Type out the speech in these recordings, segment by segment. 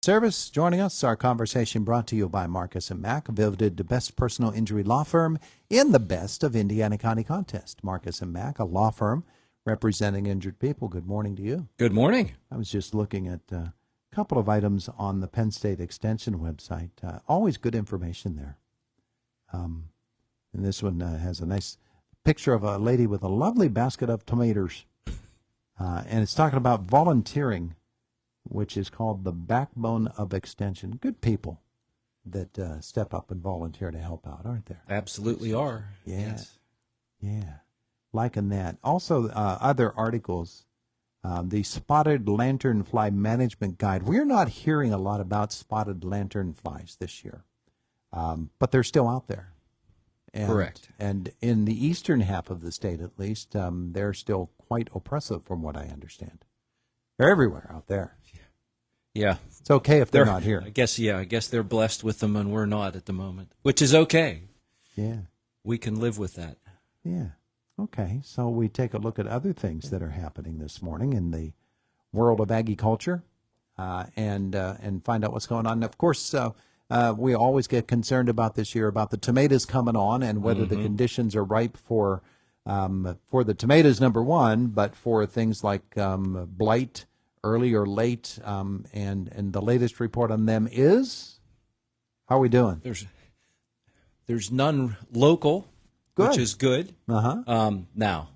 Service. Joining us, our conversation brought to you by Marcus & Mack, voted the best personal injury law firm in the Best of Indiana County contest. Marcus & Mack, a law firm representing injured people. Good morning to you. Good morning. I was just looking at a couple of items on the Penn State Extension website. Always good information there. And this one has a nice picture of a lady with a lovely basket of tomatoes. And it's talking about volunteering, which is called the backbone of extension. Good people that step up and volunteer to help out, aren't there? Absolutely are. Yeah. Yes. Yeah. Liking that. Also, other articles, the Spotted Lanternfly Management Guide. We're not hearing a lot about spotted lanternflies this year, but they're still out there. And, Correct. And in the eastern half of the state, at least, they're still quite oppressive, from what I understand. They're everywhere out there. Yeah. It's okay if they're not here. I guess they're blessed with them and we're not at the moment, which is okay. Yeah. We can live with that. Yeah. Okay. So we take a look at other things that are happening this morning in the world of agriculture, and find out what's going on. And of course, we always get concerned about this year about the tomatoes coming on and whether the conditions are ripe for the tomatoes, number one, but for things like blight, early or late, and the latest report on them is, how are we doing? There's none local, which is good. Now,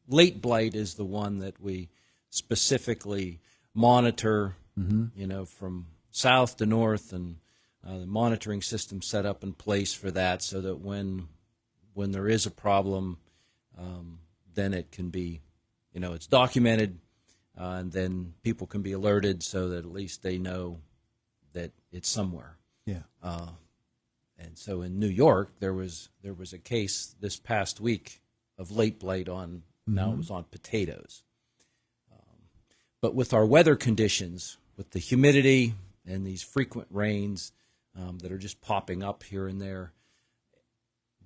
late blight is the one that we specifically monitor, from south to north, and the monitoring system set up in place for that, so that when there is a problem, then it can be, it's documented. And then people can be alerted so that at least they know that it's somewhere. Yeah. And so in New York, there was a case this past week of late blight on, now it was on potatoes. But with our weather conditions, with the humidity and these frequent rains that are just popping up here and there,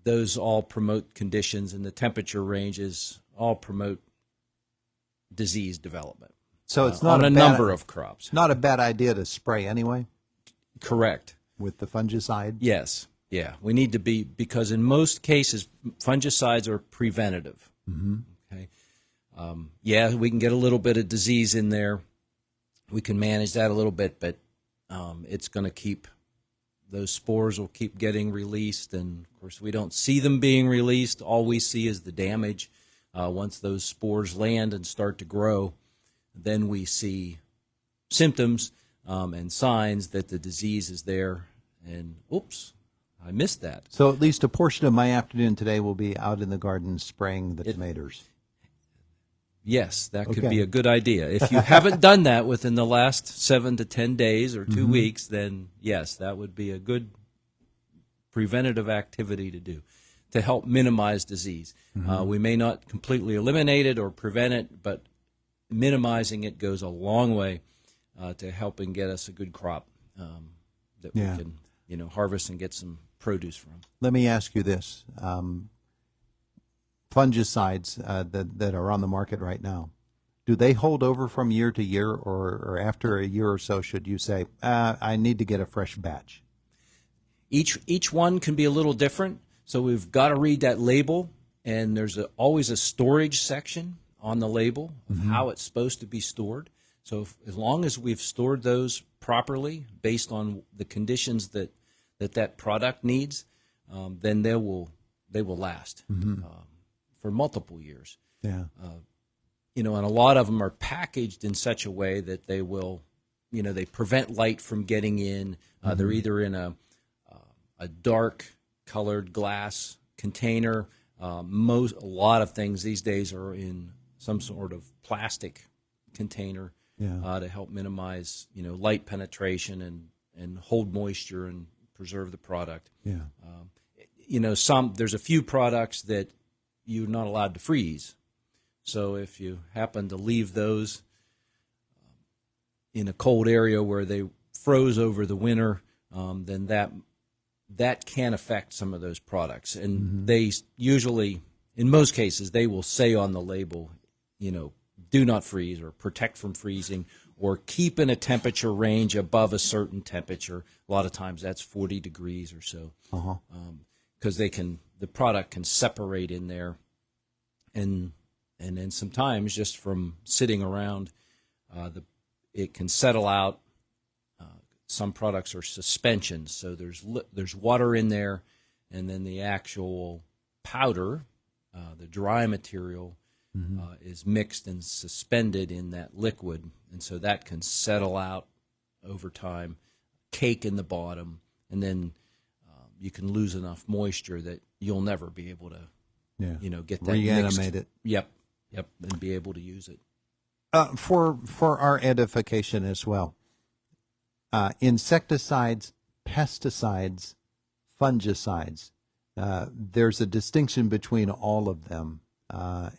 those all promote conditions, and the temperature ranges all promote disease development. So it's not on a number of crops. Not a bad idea to spray anyway. Correct. With the fungicide. Yes. Yeah. We need to be, because in most cases fungicides are preventative. Okay. We can get a little bit of disease in there. We can manage that a little bit, but it's going to keep, those spores will keep getting released, and of course we don't see them being released. All we see is the damage. Once those spores land and start to grow, then we see symptoms and signs that the disease is there. And, oops, I missed that. So at least a portion of my afternoon today will be out in the garden spraying the tomatoes. Yes, that could be a good idea. If you haven't done that within the last 7 to 10 days or 2 weeks, then yes, that would be a good preventative activity to do, to help minimize disease. We may not completely eliminate it or prevent it, but minimizing it goes a long way to helping get us a good crop that we can, harvest and get some produce from. Let me ask you this. Fungicides that are on the market right now, do they hold over from year to year, or after a year or so should you say, I need to get a fresh batch? Each one can be a little different. So we've got to read that label, and there's always a storage section on the label of how it's supposed to be stored. So as long as we've stored those properly based on the conditions that product needs, then they will last for multiple years. Yeah. And a lot of them are packaged in such a way that they will, they prevent light from getting in. They're either in a dark colored glass container. A lot of things these days are in some sort of plastic container to help minimize light penetration and hold moisture and preserve the product. There's a few products that you're not allowed to freeze. So if you happen to leave those in a cold area where they froze over the winter, then that can affect some of those products. And they usually, in most cases, they will say on the label, do not freeze or protect from freezing, or keep in a temperature range above a certain temperature. A lot of times that's 40 degrees or so, because the product can separate in there, and then sometimes just from sitting around, it can settle out. Some products are suspensions, so there's water in there, and then the actual powder, the dry material, is mixed and suspended in that liquid, and so that can settle out over time, cake in the bottom, and then you can lose enough moisture that you'll never be able to, get that reanimate it. Yep, and be able to use it. For our edification as well, insecticides, pesticides, fungicides, there's a distinction between all of them,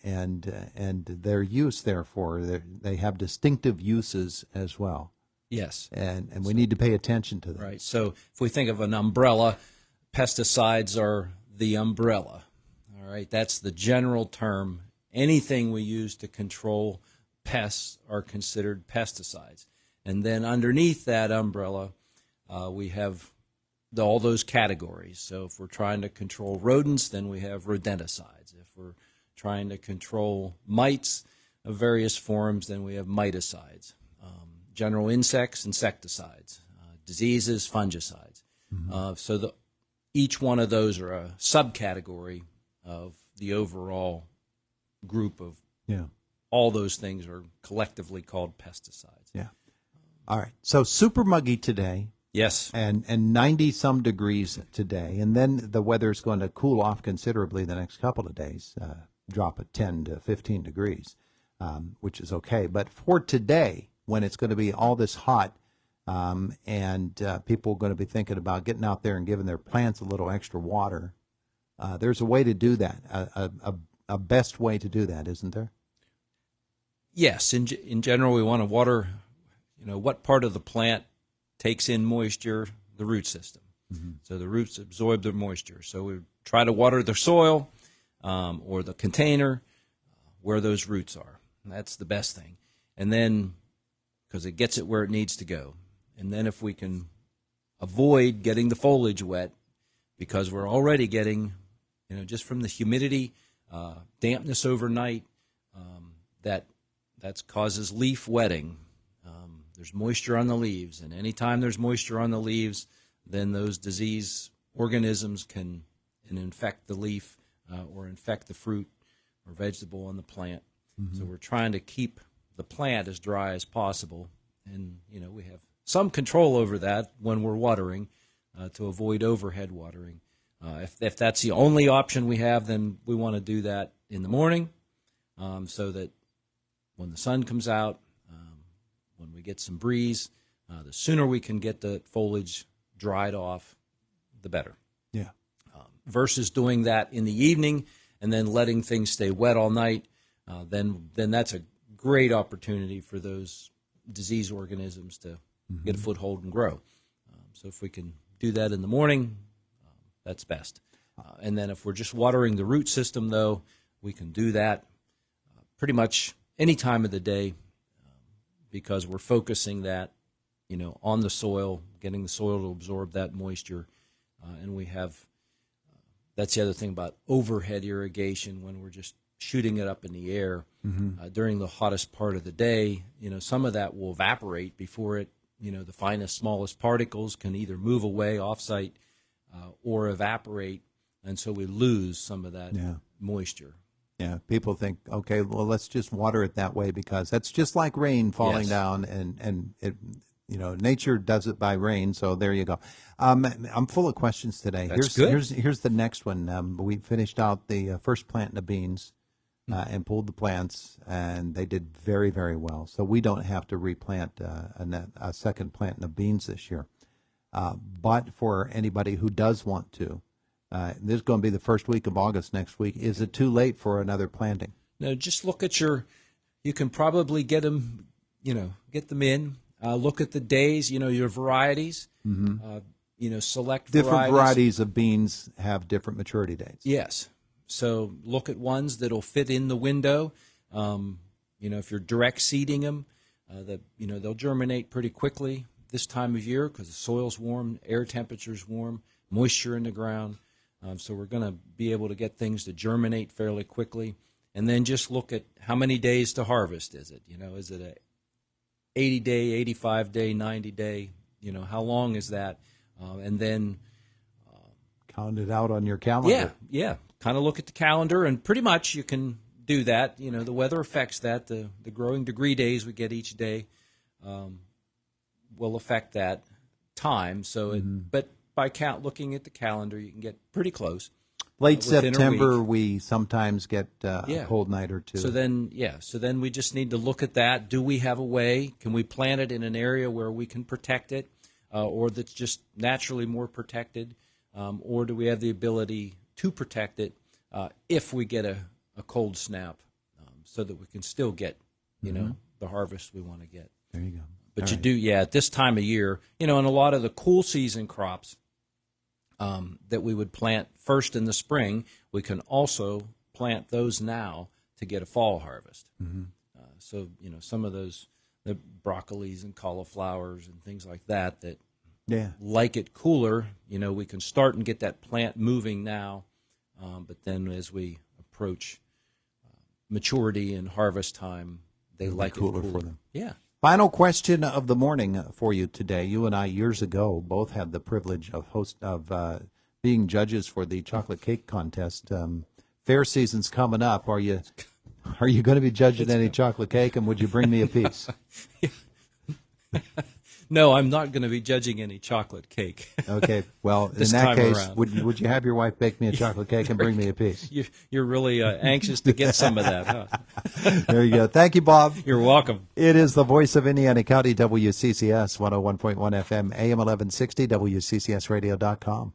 and their use, therefore, they have distinctive uses as well. Yes. And we need to pay attention to that. Right. So if we think of an umbrella, pesticides are the umbrella. All right. That's the general term. Anything we use to control pests are considered pesticides. And then underneath that umbrella, we have all those categories. So if we're trying to control rodents, then we have rodenticides. If we're trying to control mites of various forms, then we have miticides. General insects, insecticides. Diseases, fungicides. So each one of those are a subcategory of the overall group of all those things are collectively called pesticides. Yeah. All right. So super muggy today. Yes. And 90-some degrees today. And then the weather is going to cool off considerably the next couple of days, drop at 10 to 15 degrees, which is okay. But for today, when it's going to be all this hot, and people are going to be thinking about getting out there and giving their plants a little extra water, there's a way to do that, a best way to do that, isn't there? Yes. In general, we want to water, what part of the plant takes in moisture? The root system. So the roots absorb the moisture. So we try to water the soil or the container where those roots are. That's the best thing. And then, because it gets it where it needs to go. And then if we can avoid getting the foliage wet, because we're already getting, just from the humidity, dampness overnight, that causes leaf wetting. There's moisture on the leaves, and anytime there's moisture on the leaves, then those disease organisms can infect the leaf or infect the fruit or vegetable on the plant. So we're trying to keep the plant as dry as possible, and we have some control over that when we're watering to avoid overhead watering. If that's the only option we have, then we want to do that in the morning, so that when the sun comes out, when we get some breeze, the sooner we can get the foliage dried off, the better. Yeah. Versus doing that in the evening and then letting things stay wet all night, then that's a great opportunity for those disease organisms to get a foothold and grow. So if we can do that in the morning, that's best. And then if we're just watering the root system, though, we can do that pretty much any time of the day, because we're focusing that, on the soil, getting the soil to absorb that moisture. And we have, that's the other thing about overhead irrigation, when we're just shooting it up in the air during the hottest part of the day. Some of that will evaporate before it, the finest, smallest particles can either move away off-site or evaporate, and so we lose some of that moisture. Yeah, people think, okay, well, let's just water it that way because that's just like rain falling down, and it, nature does it by rain. So there you go. I'm full of questions today. That's good. Here's the next one. We finished out the first planting of beans and pulled the plants, and they did very, very well. So we don't have to replant a second planting of beans this year. But for anybody who does want to, this is going to be the first week of August next week. Is it too late for another planting? No, just look at you can probably get them, get them in. Look at the days, your varieties, select different varieties of beans have different maturity dates. Yes. So look at ones that'll fit in the window. If you're direct seeding them, They'll germinate pretty quickly this time of year because the soil's warm, air temperature's warm, moisture in the ground. So we're going to be able to get things to germinate fairly quickly. And then just look at how many days to harvest is it? Is it a 80-day, 85-day, 90-day? How long is that? And then count it out on your calendar. Yeah. Kind of look at the calendar, and pretty much you can do that. The weather affects that. The growing degree days we get each day will affect that time. So, but by looking at the calendar, you can get pretty close. Late September, we sometimes get a cold night or two. So then we just need to look at that. Do we have a way? Can we plant it in an area where we can protect it, or that's just naturally more protected, or do we have the ability to protect it if we get a cold snap, so that we can still get the harvest we want to get. There you go. But you do, at this time of year, and a lot of the cool season crops that we would plant first in the spring, we can also plant those now to get a fall harvest. So, some of those, the broccolis and cauliflowers and things like that like it cooler, we can start and get that plant moving now. But then as we approach maturity and harvest time, they like it cooler for them. Yeah. Final question of the morning for you today. You and I, years ago, both had the privilege of being judges for the chocolate cake contest. Fair season's coming up. Are you going to be judging any chocolate cake, and would you bring me a piece? No, I'm not going to be judging any chocolate cake. Okay. Well, in that case, would you have your wife bake me a chocolate cake and bring me a piece? You're really anxious to get some of that, huh? There you go. Thank you, Bob. You're welcome. It is the voice of Indiana County, WCCS 101.1 FM, AM 1160, WCCSradio.com.